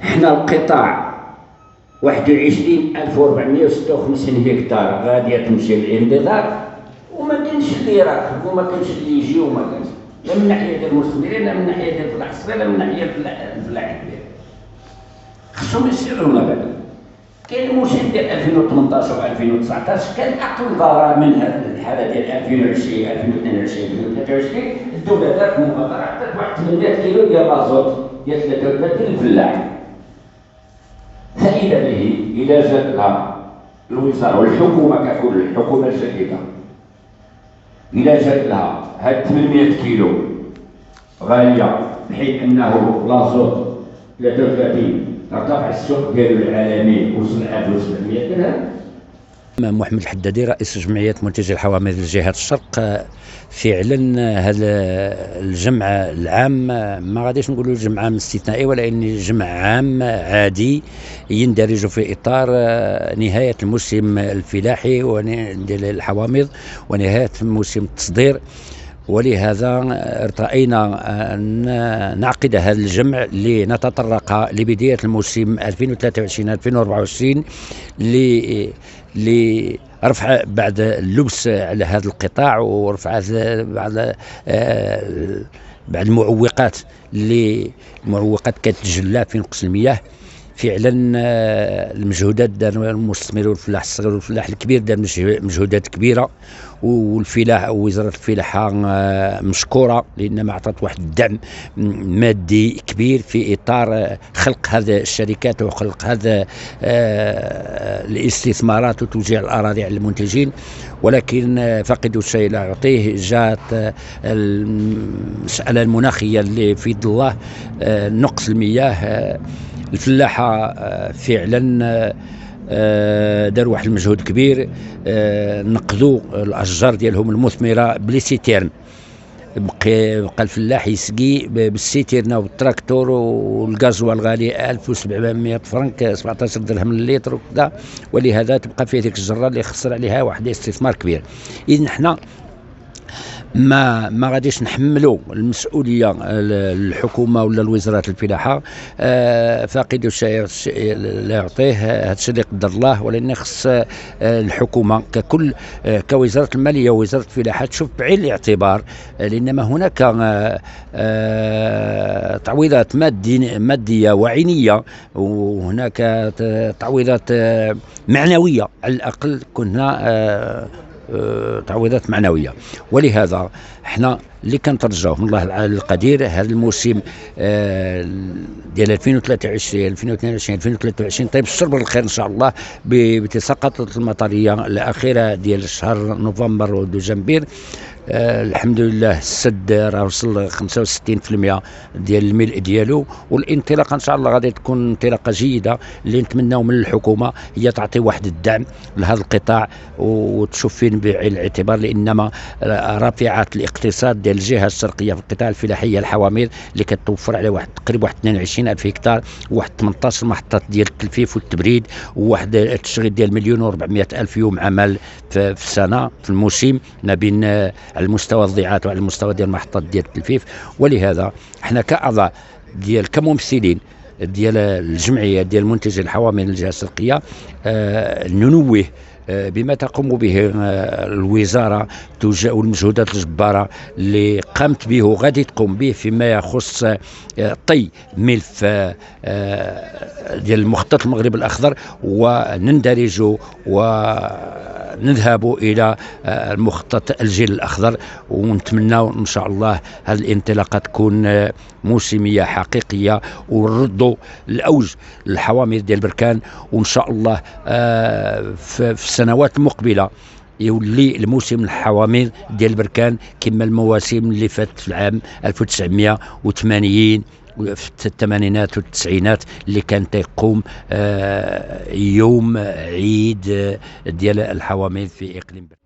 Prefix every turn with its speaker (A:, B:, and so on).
A: حنا القطاع 21456 هكتار غاديه تمشي للانضباط، وما كاينش اللي يراقب وما كاينش اللي يجي وما كاينش، لا من ناحيه ديال المستثمرين لا من ناحيه ديال الفلاح الصغير لا من ناحيه الفلاح الكبير. خصهم يسيروا المبادئ. كاين الموسم ديال 2018 و 2019 كان اقل من هذه الحاله ديال 2020 2022 2023. الدوله دارت مبادره عطات واحد 800 كيلو ديال لازوت ديال 33 للفلاح. فإذا به إذا جاتها الوزارة والحكومة ككل، الحكومة الجديدة إذا جات لها هاد 800 كيلو غالية بحيث أنه لازوت 33 ارتفع السوق ديالو العالمي وصل 1700 درهم.
B: محمد الحدادي رئيس جمعية منتجي الحوامض لجهة الشرق. فعلا هذا الجمع العام ما غاديش نقولوا جمع عام استثنائي، ولكن جمع عام عادي يندرج في اطار نهايه الموسم الفلاحي ديال الحوامض ونهايه موسم التصدير. ولهذا ارتأينا أن نعقد هذا الجمع لنتطرق لبداية الموسم 2023-2024 لرفع بعد اللبس على هذا القطاع ورفع بعد المعوقات كتتجلى في نقص المياه. فعلا المجهودات دار المستثمر والفلاح الصغير والفلاح الكبير دار مجهودات كبيره، والفلاح ووزاره الفلاحه مشكوره لانما اعطت واحد الدعم مادي كبير في اطار خلق هذه الشركات وخلق هذا الاستثمارات وتوزيع الاراضي على المنتجين. ولكن فقدوا الشيء لا يعطيه. جاءت المساله المناخيه اللي في ظلها نقص المياه. الفلاحة فعلا داروا واحد المجهود كبير، نقذوا الاشجار ديالهم المثمره بليسيتيرن. بقى الفلاح يسقي بالسيتيرنا والتراكتور والغازوال الغالي 1700 فرنك 17 درهم للتر وكذا. ولهذا تبقى فيه ديك الجره اللي خسر عليها واحد الاستثمار كبير. اذا حنا ما غاديش نحملوا المسؤوليه الحكومه ولا الوزارات الفلاحه. فاقد الشيء لا يعطيه، هذا الشيء اللي قدر الله. ولكن خص الحكومه ككل كوزاره الماليه ووزاره الفلاحه تشوف بعين الاعتبار، لانما هناك تعويضات ماديه وعينيه، وهناك تعويضات معنويه على الاقل كنا تعويضات معنويه. ولهذا احنا اللي كنترجاوه من الله القدير هذا الموسم ديال 2023 2023 طيب الشرب الخير ان شاء الله بتساقط المطريه الاخيره ديال شهر نوفمبر ودجنبير. الحمد لله السد راه وصل 65% ديال الملء ديالو، والانطلاقه ان شاء الله غادي تكون انطلاقه جيده. اللي نتمناو من الحكومه هي تعطي واحد الدعم لهذا القطاع وتشوف فين بعين الاعتبار، لانما رافعات الاقتصاد ديال الجهه الشرقيه في القطاع الفلاحي الحوامض اللي كتوفر على واحد تقريبا 22,000 هكتار وواحد 18 محطه ديال التلفيف والتبريد وواحد التشغيل ديال 1,400,000 يوم عمل في السنه في الموسم ما بين على المستوى الضيعات وعلى المستوى ديال المحطات ديال التلفيف. ولهذا احنا كاعضاء ديال كممثلين ديال الجمعيه ديال منتجي الحوامض للجهه الشرقيه ننوه بما تقوم به الوزاره والمجهودات الجباره اللي قامت به وغادي تقوم به فيما يخص طي ملف ديال المخطط المغرب الاخضر، ونندرج ونذهب الى المخطط الجيل الاخضر. ونتمناو ان شاء الله هذه الانطلاقه تكون موسميه حقيقيه ونردوا الاوج للحوامض ديال بركان، وان شاء الله في السنوات المقبله يولي الموسم الحوامض ديال بركان كما المواسم اللي فاتت في العام 1980 في الثمانينات والتسعينات اللي كان تقوم يوم عيد ديال الحوامض في اقليم بركان.